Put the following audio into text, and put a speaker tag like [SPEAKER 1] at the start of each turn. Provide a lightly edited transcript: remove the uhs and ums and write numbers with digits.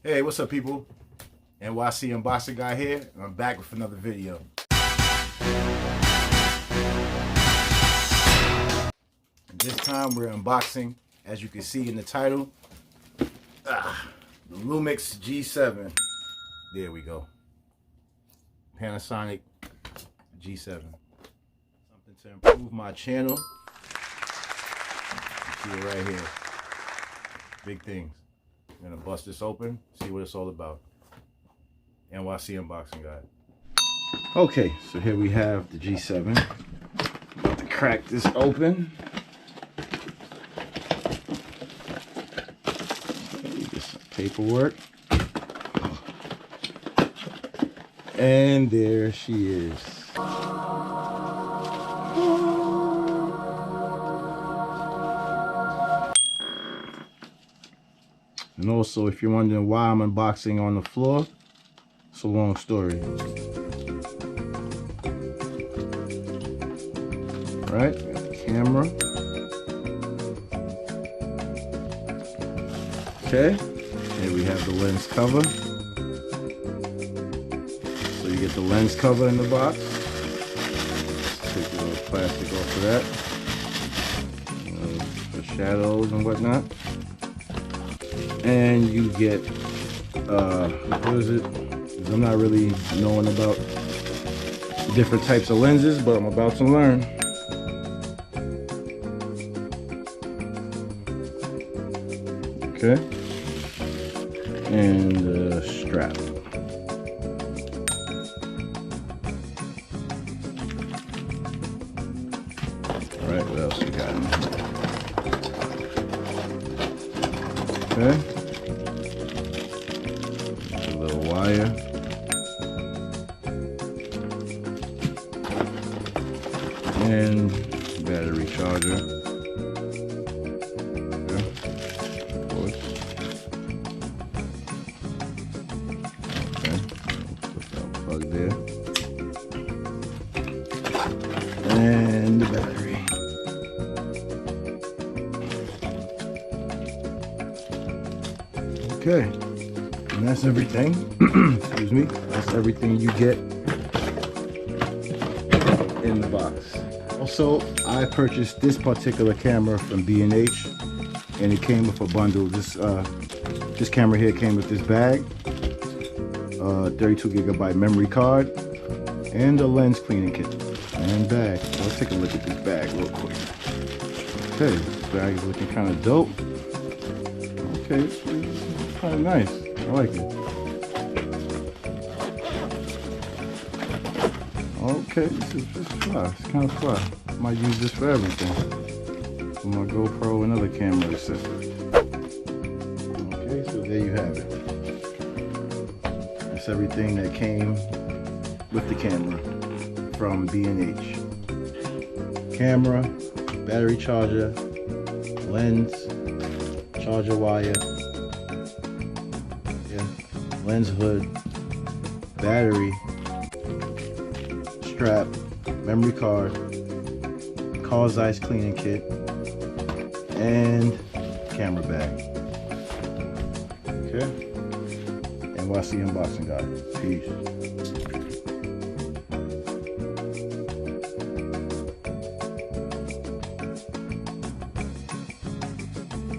[SPEAKER 1] Hey, what's up, people? NYC Unboxing Guy here, and I'm back with another video. And this time we're unboxing, as you can see in the title, the Lumix G7. There we go. Panasonic G7. Something to improve my channel. You see it right here. Big things. I'm gonna bust this open, see what it's all about. NYC Unboxing Guy. Okay, so here we have the G7. About to crack this open. Get some paperwork. And there she is. And also, if you're wondering why I'm unboxing on the floor, it's a long story. Right, got the camera. Okay, here we have the lens cover. So you get the lens cover in the box. Let's take a little plastic off of that. For shadows and whatnot. And you get, what is it? I'm not really knowing about different types of lenses, but I'm about to learn. Okay. And the strap. All right, what else we got in there? Okay. Wire. And battery charger. Okay. Of course. Okay. Put that plug there. And the battery. Okay. And that's everything. Excuse me. That's everything you get in the box. Also, I purchased this particular camera from B&H, and it came with a bundle. This camera here came with this bag, 32GB memory card, and a lens cleaning kit and bag. So let's take a look at this bag real quick. Okay, this bag is looking kind of dope. Okay, it's kind of nice. I like it. Okay, this is fly. It's kind of fly. I might use this for everything. For my GoPro and other camera accessories. Okay, so there you have it. That's everything that came with the camera from B&H. Camera, battery charger, lens, charger wire, lens hood, battery, strap, memory card, Carl's ice cleaning kit, and camera bag. Okay? NYC Unboxing Guy. Peace.